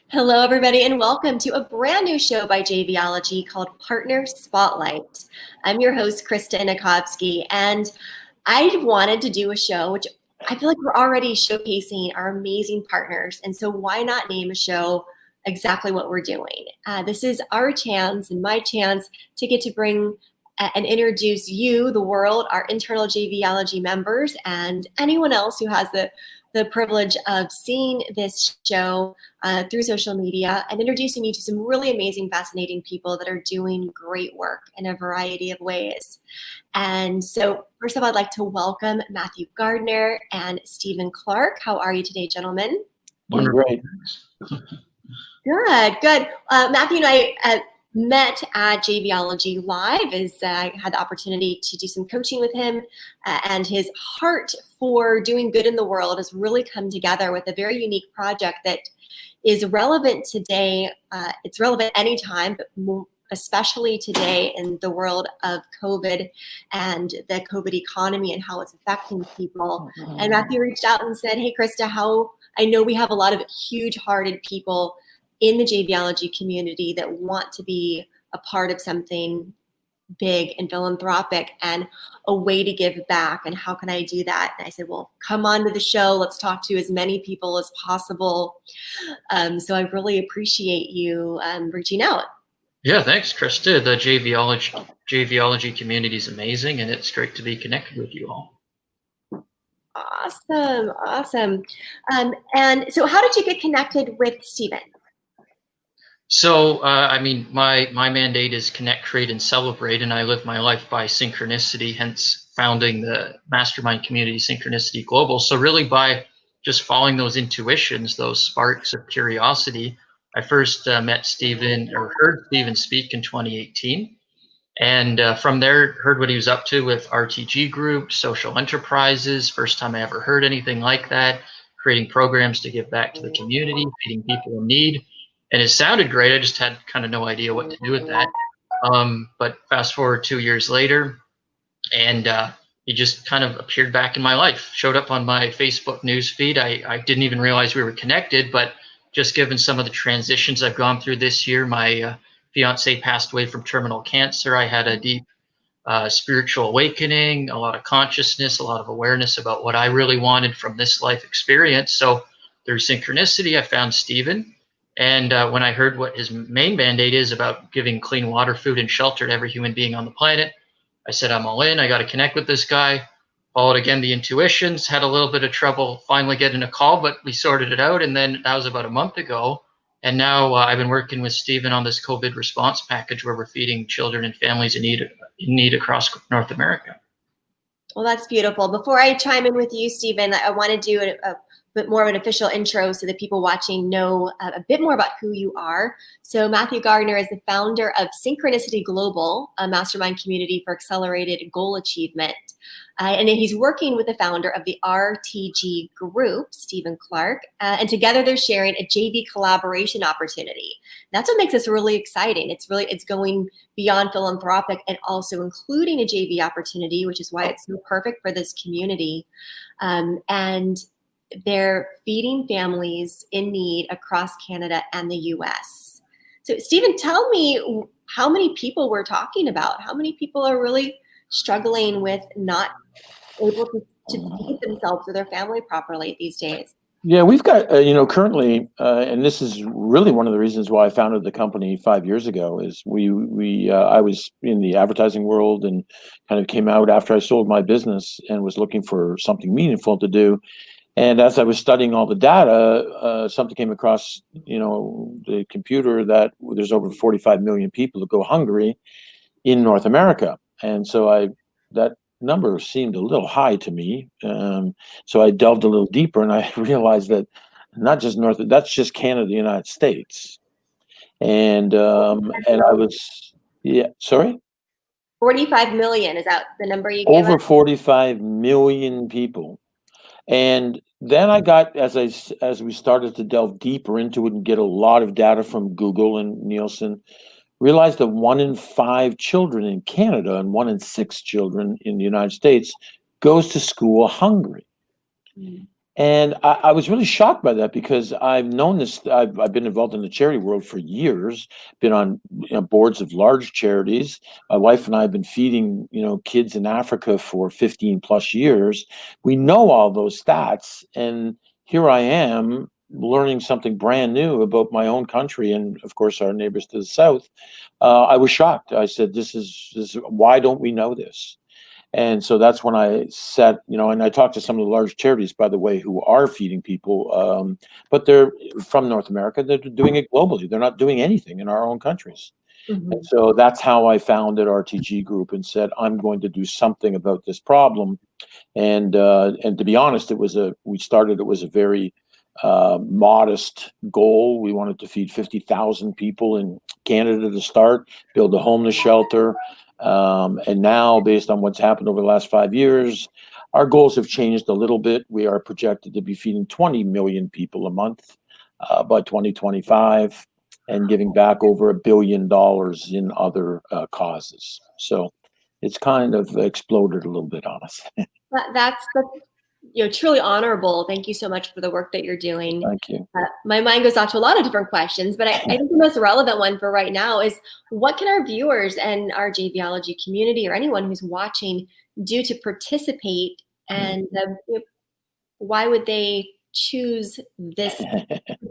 Hello, everybody, and welcome to a brand new show by JVology called Partner Spotlight. I'm your host, Krista Inochovsky, and I wanted to do a show which I feel like we're already showcasing our amazing partners, and so why not name a show exactly what we're doing? This is our chance and my chance to get to bring and introduce you, the world, our internal JVology members, and anyone else who has the privilege of seeing this show through social media and introducing you to some really amazing, fascinating people that are doing great work in a variety of ways. And so, first of all, I'd like to welcome Matthew Gardner and Stephen Clark. How are you today, gentlemen? Doing great. Good. Matthew and I met at JVology Live as I had the opportunity to do some coaching with him, and his heart for doing good in the world has really come together with a very unique project that is relevant today. It's relevant anytime, but especially today in the world of COVID and the COVID economy and how it's affecting people. And Matthew reached out and said, "Hey, Krista, I know we have a lot of huge-hearted people in the JVology community that want to be a part of something big and philanthropic and a way to give back. And how can I do that?" And I said, "Well, come on to the show. Let's talk to as many people as possible." So I really appreciate you reaching out. Yeah, thanks, Krista. The JVology community is amazing, and it's great to be connected with you all. Awesome. And so how did you get connected with Stephen? So, my mandate is connect, create, and celebrate, and I live my life by synchronicity, hence founding the mastermind community, Synchronicity Global. So really by just following those intuitions, those sparks of curiosity, I first met Stephen, or heard Stephen speak in 2018. And from there, heard what he was up to with RTG groups, social enterprises. First time I ever heard anything like that, creating programs to give back to the community, feeding people in need. And it sounded great. I just had kind of no idea what to do with that. But fast forward 2 years later, and he just kind of appeared back in my life, showed up on my Facebook news feed. I didn't even realize we were connected, but just given some of the transitions I've gone through this year, my fiance passed away from terminal cancer. I had a deep spiritual awakening, a lot of consciousness, a lot of awareness about what I really wanted from this life experience. So through synchronicity, I found Stephen. And when I heard what his main mandate is about giving clean water, food, and shelter to every human being on the planet, I said, I'm all in. I got to connect with this guy. Followed again the intuitions, had a little bit of trouble finally getting a call, but we sorted it out. And then that was about a month ago. And now I've been working with Stephen on this COVID response package where we're feeding children and families in need across North America. Well, that's beautiful. Before I chime in with you, Stephen, I want to do a bit more of an official intro so that people watching know a bit more about who you are. So Matthew Gardner is the founder of Synchronicity Global, a mastermind community for accelerated goal achievement. And he's working with the founder of the RTG group, Stephen Clark, and together they're sharing a JV collaboration opportunity. That's what makes this really exciting. It's going beyond philanthropic and also including a JV opportunity, which is why it's so perfect for this community. And they're feeding families in need across Canada and the US. So Stephen, tell me how many people we're talking about. How many people are really struggling with not able to feed themselves or their family properly these days? Yeah, we've got, currently, and this is really one of the reasons why I founded the company 5 years ago, is I was in the advertising world and kind of came out after I sold my business and was looking for something meaningful to do. And as I was studying all the data, something came across, the computer that there's over 45 million people that go hungry in North America. And so that number seemed a little high to me. So I delved a little deeper and I realized that not just that's just Canada, United States. And I was, sorry? 45 million, is that the number you gave Over us? 45 million people. And then I got, as we started to delve deeper into it and get a lot of data from Google and Nielsen, realized that 1 in 5 children in Canada and 1 in 6 children in the United States goes to school hungry. And I was really shocked by that because I've known this. I've been involved in the charity world for years, been on boards of large charities. My wife and I have been feeding, kids in Africa for 15 plus years. We know all those stats. And here I am learning something brand new about my own country and, of course, our neighbors to the south. I was shocked. I said, this is why don't we know this? And so that's when I said, and I talked to some of the large charities, by the way, who are feeding people, but they're from North America. They're doing it globally. They're not doing anything in our own countries. Mm-hmm. And so that's how I founded RTG Group and said, I'm going to do something about this problem. And to be honest, it was a very modest goal. We wanted to feed 50,000 people in Canada to start, build a homeless shelter. And now, based on what's happened over the last 5 years, our goals have changed a little bit. We are projected to be feeding 20 million people a month by 2025 and giving back over $1 billion in other causes. So it's kind of exploded a little bit on us. That's truly honorable. Thank you so much for the work that you're doing. Thank you. My mind goes out to a lot of different questions, but I think the most relevant one for right now is what can our viewers and our JVology community or anyone who's watching do to participate, and why would they choose this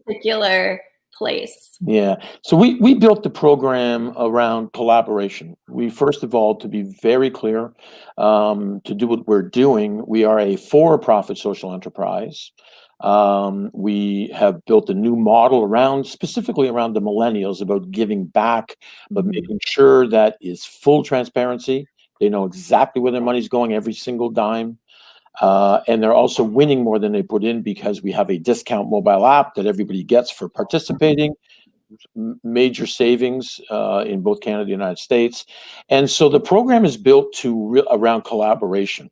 particular place? Yeah. So we built the program around collaboration. We, first of all, to be very clear, to do what we're doing, we are a for-profit social enterprise. We have built a new model specifically around the millennials about giving back, but making sure that is full transparency. They know exactly where their money's going, every single dime. And they're also winning more than they put in because we have a discount mobile app that everybody gets for participating, major savings in both Canada and the United States. And so the program is built around collaboration.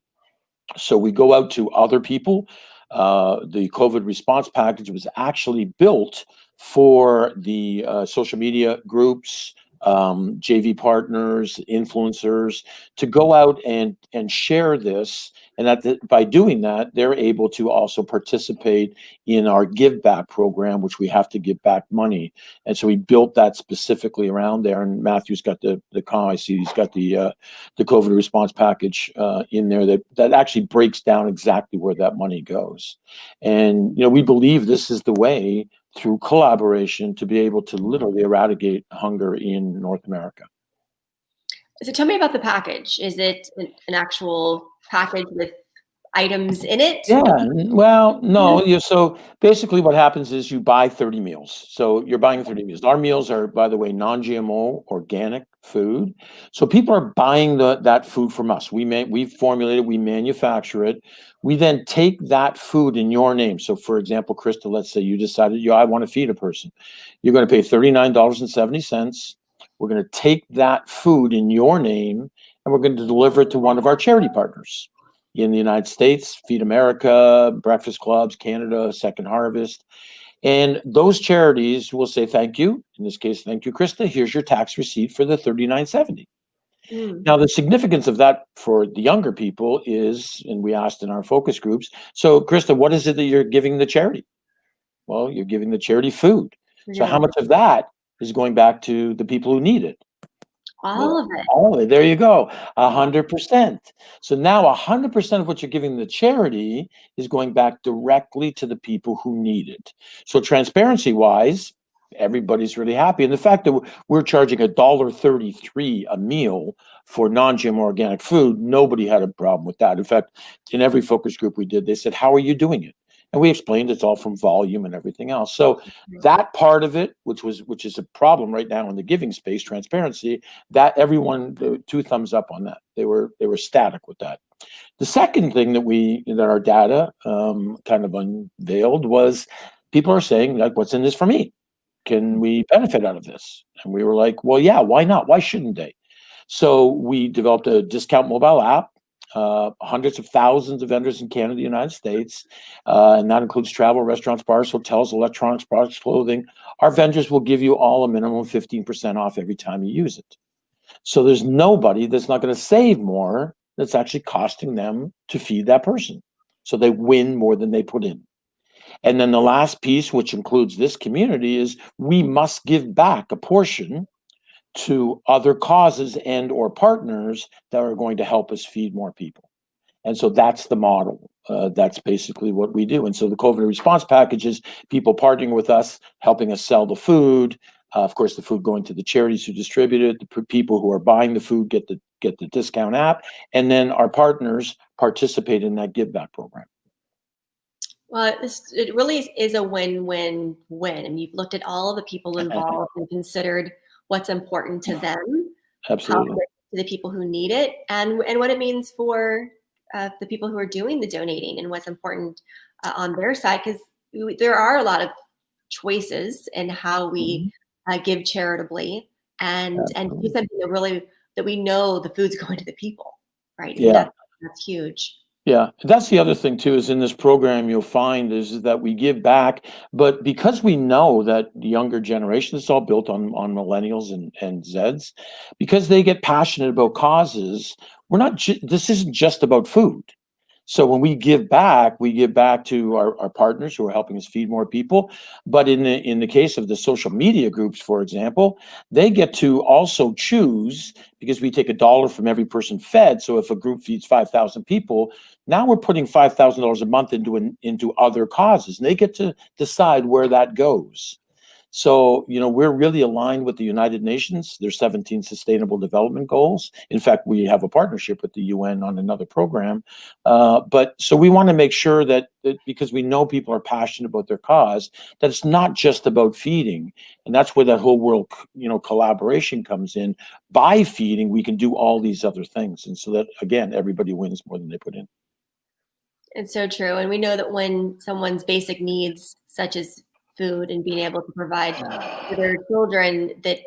So we go out to other people. The COVID response package was actually built for the social media groups, JV partners, influencers, to go out and share this. And by doing that, they're able to also participate in our give back program, which we have to give back money. And so we built that specifically around there. And Matthew's got the I see he's got the COVID response package in there that actually breaks down exactly where that money goes. And we believe this is the way through collaboration to be able to literally eradicate hunger in North America. So tell me about the package. Is it an actual package with items in it? Yeah, well, no. So basically what happens is you buy 30 meals. So you're buying 30 meals. Our meals are, by the way, non-GMO organic food. So people are buying that food from us. We formulate it, we manufacture it. We then take that food in your name. So for example, Krista, let's say you decided, I want to feed a person. You're going to pay $39.70. We're going to take that food in your name and we're going to deliver it to one of our charity partners in the United States, Feed America, Breakfast Clubs, Canada, Second Harvest. And those charities will say, thank you. In this case, thank you, Krista. Here's your tax receipt for the $39.70. Now, the significance of that for the younger people is, and we asked in our focus groups, so Krista, what is it that you're giving the charity? Well, you're giving the charity food. So how much of that is going back to the people who need it? All of it. All of it. There you go. 100%. So now 100% of what you're giving the charity is going back directly to the people who need it. So transparency wise, everybody's really happy. And the fact that we're charging $1.33 a meal for non-GM organic food, nobody had a problem with that. In fact, in every focus group we did, they said, how are you doing it? And we explained it's all from volume and everything else. So that part of it, which is a problem right now in the giving space, transparency, that everyone, 2 thumbs up on that. They were static with that. The second thing that our data kind of unveiled was people are saying, like, what's in this for me? Can we benefit out of this? And we were like, well, yeah, why not? Why shouldn't they? So we developed a discount mobile app. Hundreds of thousands of vendors in Canada, the United States, and that includes travel, restaurants, bars, hotels, electronics, products, clothing. Our vendors will give you all a minimum of 15% off every time you use it. So there's nobody that's not going to save more that's actually costing them to feed that person. So they win more than they put in. And then the last piece, which includes this community, is we must give back a portion to other causes and or partners that are going to help us feed more people. And so that's the model. That's basically what we do. And so the COVID response package is people partnering with us, helping us sell the food. Of course, the food going to the charities who distribute it. The people who are buying the food get the discount app, and then our partners participate in that give back program. Well, it really is a win-win-win. And you've looked at all of the people involved and considered what's important to them, Absolutely, how to the people who need it, and what it means for the people who are doing the donating and what's important on their side, because there are a lot of choices in how we give charitably and do something that we know the food's going to the people, right? Yeah, that's huge. Yeah, that's the other thing too, is in this program you'll find is that we give back, but because we know that the younger generation, it's all built on millennials and Zeds, because they get passionate about causes, this isn't just about food. So when we give back to our partners who are helping us feed more people. But in the case of the social media groups, for example, they get to also choose, because we take $1 from every person fed. So if a group feeds 5,000 people, now we're putting $5,000 a month into other causes, and they get to decide where that goes. So, we're really aligned with the United Nations. There's 17 Sustainable Development Goals. In fact, we have a partnership with the UN on another program. But so we want to make sure that because we know people are passionate about their cause, that it's not just about feeding. And that's where that whole world, collaboration comes in. By feeding, we can do all these other things. And so that, again, everybody wins more than they put in. It's so true. And we know that when someone's basic needs, such as food and being able to provide for their children, that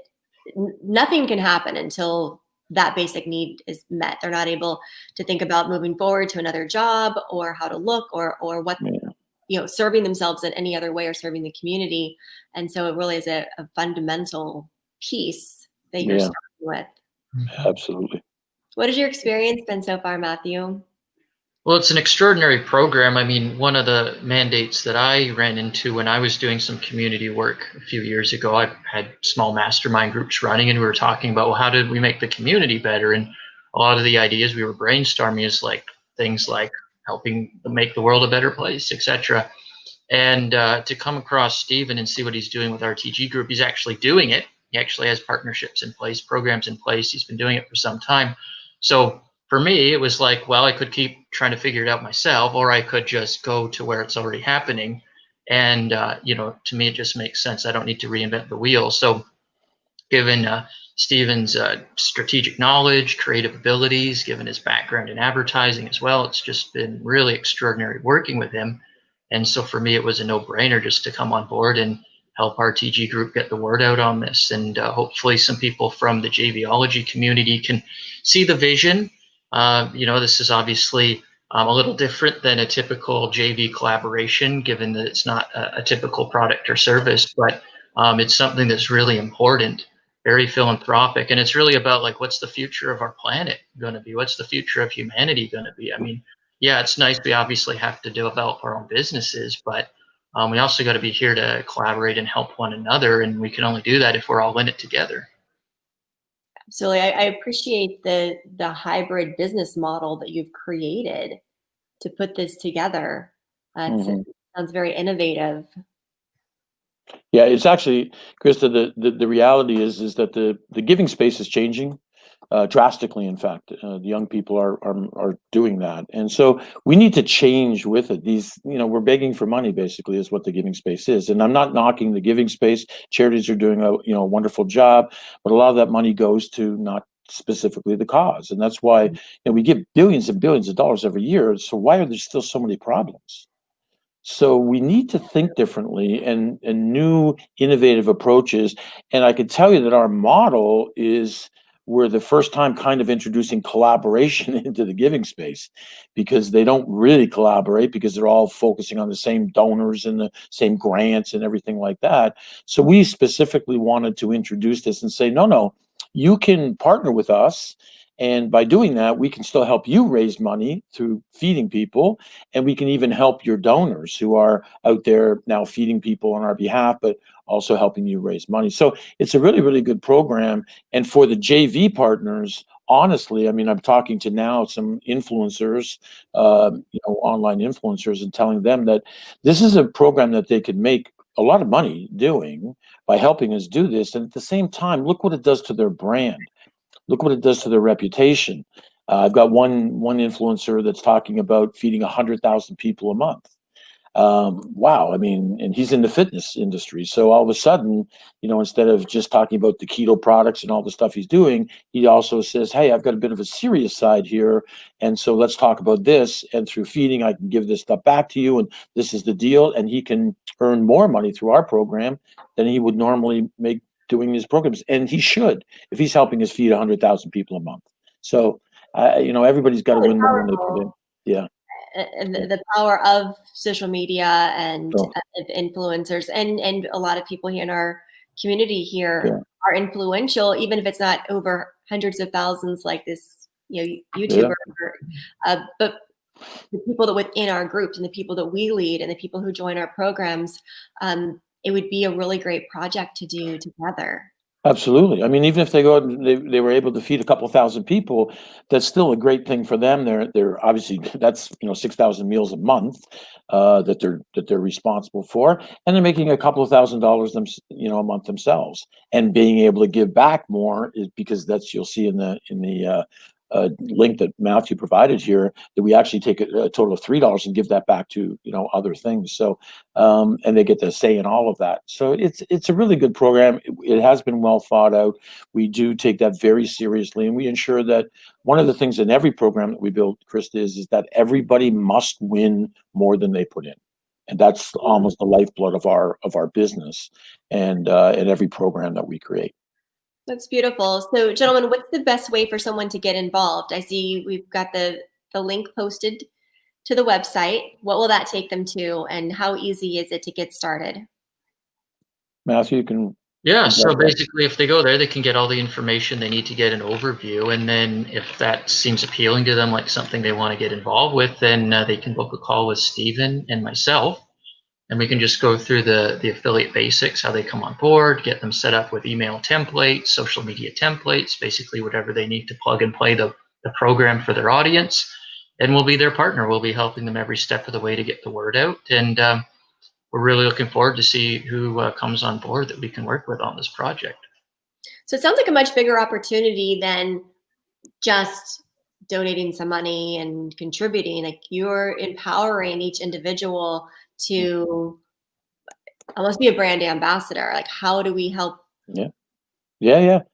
nothing can happen until that basic need is met. They're not able to think about moving forward to another job or how to look or what, serving themselves in any other way or serving the community. And so it really is a fundamental piece that you're starting with. Absolutely. What has your experience been so far, Matthew? Well, it's an extraordinary program. I mean, one of the mandates that I ran into when I was doing some community work a few years ago, I had small mastermind groups running, and we were talking about, well, how did we make the community better? And a lot of the ideas we were brainstorming is things like helping make the world a better place, etc. And to come across Stephen and see what he's doing with our TG group, he's actually doing it. He actually has partnerships in place, programs in place. He's been doing it for some time. So for me, it was like, well, I could keep trying to figure it out myself, or I could just go to where it's already happening. And, to me, it just makes sense. I don't need to reinvent the wheel. So given Stephen's strategic knowledge, creative abilities, given his background in advertising as well, it's just been really extraordinary working with him. And so for me, it was a no-brainer just to come on board and help our TG group get the word out on this. And hopefully some people from the JVology community can see the vision. This is obviously a little different than a typical JV collaboration, given that it's not a typical product or service, but it's something that's really important, very philanthropic. And it's really about what's the future of our planet going to be? What's the future of humanity going to be? I mean, yeah, it's nice. We obviously have to develop our own businesses, but we also got to be here to collaborate and help one another. And we can only do that if we're all in it together. Absolutely. I appreciate the hybrid business model that you've created to put this together. It sounds very innovative. Yeah, it's actually, Krista, the reality is that the giving space is changing drastically. In fact, the young people are doing that. And so we need to change with it. We're begging for money, basically, is what the giving space is. And I'm not knocking the giving space. Charities are doing a wonderful job, but a lot of that money goes to not specifically the cause. And that's why we give billions and billions of dollars every year. So why are there still so many problems? So we need to think differently and new innovative approaches. And I can tell you that our model is we're the first time kind of introducing collaboration into the giving space, because they don't really collaborate because they're all focusing on the same donors and the same grants and everything like that. So we specifically wanted to introduce this and say, no, you can partner with us And by doing that, we can still help you raise money through feeding people. And we can even help your donors who are out there now feeding people on our behalf, but also helping you raise money. So it's a really, really good program. And for the JV partners, honestly, I mean, I'm talking to now some influencers, online influencers, and telling them that this is a program that they could make a lot of money doing by helping us do this. And at the same time, look what it does to their brand. Look what it does to their reputation. I've got one influencer that's talking about feeding 100,000 people a month. Wow, I mean, and he's in the fitness industry. So all of a sudden, instead of just talking about the keto products and all the stuff he's doing, he also says, hey, I've got a bit of a serious side here. And so let's talk about this. And through feeding, I can give this stuff back to you. And this is the deal. And he can earn more money through our program than he would normally make doing his programs. And he should, if he's helping us feed 100,000 people a month. So, everybody's got to win more than they put in. Yeah. And the power of social media and Sure. influencers and a lot of people here in our community here are influential, even if it's not over hundreds of thousands like this, YouTuber. But the people that within our groups and the people that we lead and the people who join our programs, it would be a really great project to do together. Absolutely. I mean, even if they go out and they were able to feed a couple thousand people, that's still a great thing for them. They're obviously, that's 6,000 meals a month that they're responsible for, and they're making a couple of $1,000s a month themselves, and being able to give back more is because that's, you'll see in the link that Matthew provided here, that we actually take a total of $3 and give that back to other things. So and they get to say in all of that. So it's a really good program. It has been well thought out. We do take that very seriously, and we ensure that one of the things in every program that we build, Krista, is that everybody must win more than they put in. And that's almost the lifeblood of our business and every program that we create. That's beautiful. So, gentlemen, what's the best way for someone to get involved? I see we've got the link posted to the website. What will that take them to, and how easy is it to get started? Matthew, you can. Yeah, so basically if they go there, they can get all the information they need to get an overview. And then if that seems appealing to them, like something they want to get involved with, then they can book a call with Stephen and myself. And we can just go through the affiliate basics, how they come on board, get them set up with email templates, social media templates, basically whatever they need to plug and play the program for their audience. And we'll be their partner. We'll be helping them every step of the way to get the word out. And we're really looking forward to see who comes on board that we can work with on this project. So it sounds like a much bigger opportunity than just donating some money and contributing. Like, you're empowering each individual to almost be a brand ambassador. Like, how do we help? Yeah.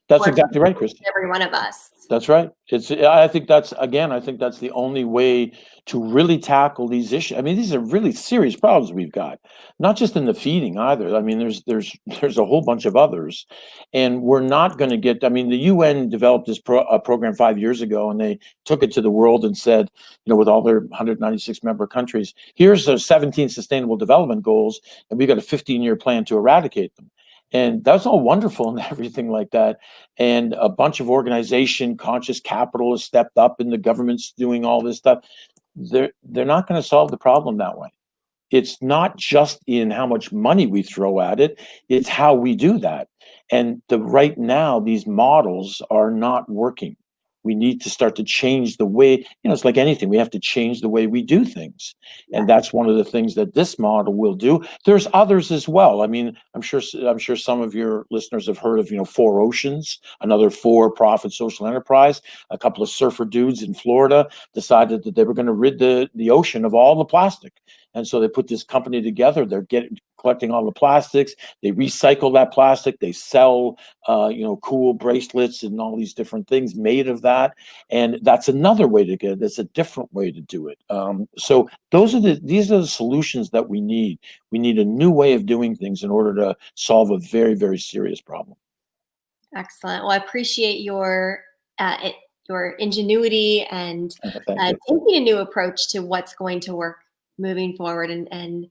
That's exactly right, Krista. Every one of us. That's right. I think that's the only way to really tackle these issues. I mean, these are really serious problems we've got, not just in the feeding either. I mean, there's a whole bunch of others, and we're not going to get. I mean, the UN developed this program 5 years ago, and they took it to the world and said, with all their 196 member countries, here's the 17 Sustainable Development Goals, and we've got a 15-year plan to eradicate them. And that's all wonderful and everything like that. And a bunch of organization, conscious capital has stepped up, and the government's doing all this stuff. They're not going to solve the problem that way. It's not just in how much money we throw at it, it's how we do that. And right now, these models are not working. We need to start to change the way, it's like anything, we have to change the way we do things. And that's one of the things that this model will do. There's others as well. I mean, I'm sure some of your listeners have heard of, Four Oceans, another for-profit social enterprise. A couple of surfer dudes in Florida decided that they were going to rid the ocean of all the plastic. And so they put this company together. They're collecting all the plastics. They recycle that plastic. They sell, cool bracelets and all these different things made of that. And that's another way to get it. That's a different way to do it. So these are the solutions that we need. We need a new way of doing things in order to solve a very, very serious problem. Excellent. Well, I appreciate your ingenuity and taking a new approach to what's going to work moving forward, and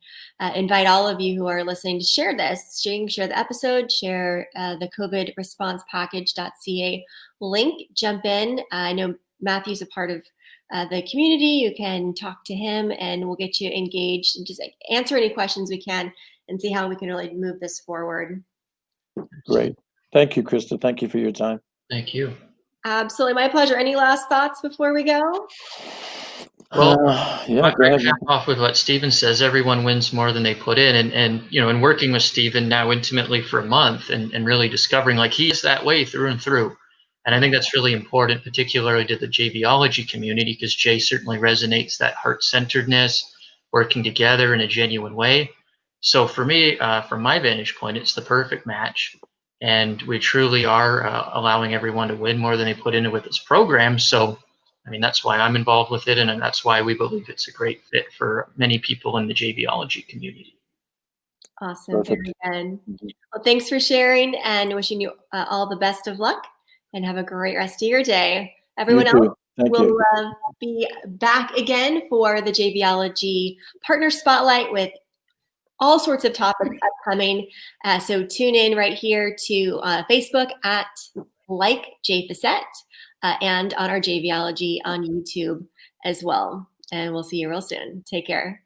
invite all of you who are listening to share this, share the episode, share the COVID response package.ca link, jump in. I know Matthew's a part of the community. You can talk to him and we'll get you engaged and just answer any questions we can and see how we can really move this forward. Great. Thank you, Krista. Thank you for your time. Thank you. Absolutely. My pleasure. Any last thoughts before we go? Well, yeah, I go ahead. cap off with what Stephen says. Everyone wins more than they put in. And you know, in working with Stephen now intimately for a month and really discovering, like, he is that way through and through. And I think that's really important, particularly to the JVology community, because Jay certainly resonates that heart-centeredness, working together in a genuine way. So for me, from my vantage point, it's the perfect match. And we truly are allowing everyone to win more than they put into with this program. So, I mean, that's why I'm involved with it. And that's why we believe it's a great fit for many people in the JVology community. Awesome. Perfect. Very good. Well, thanks for sharing and wishing you all the best of luck and have a great rest of your day. Everyone else will be back again for the JVology Partner Spotlight with all sorts of topics upcoming. So tune in right here to Facebook at JFacet and on our JVology on YouTube as well. And we'll see you real soon. Take care.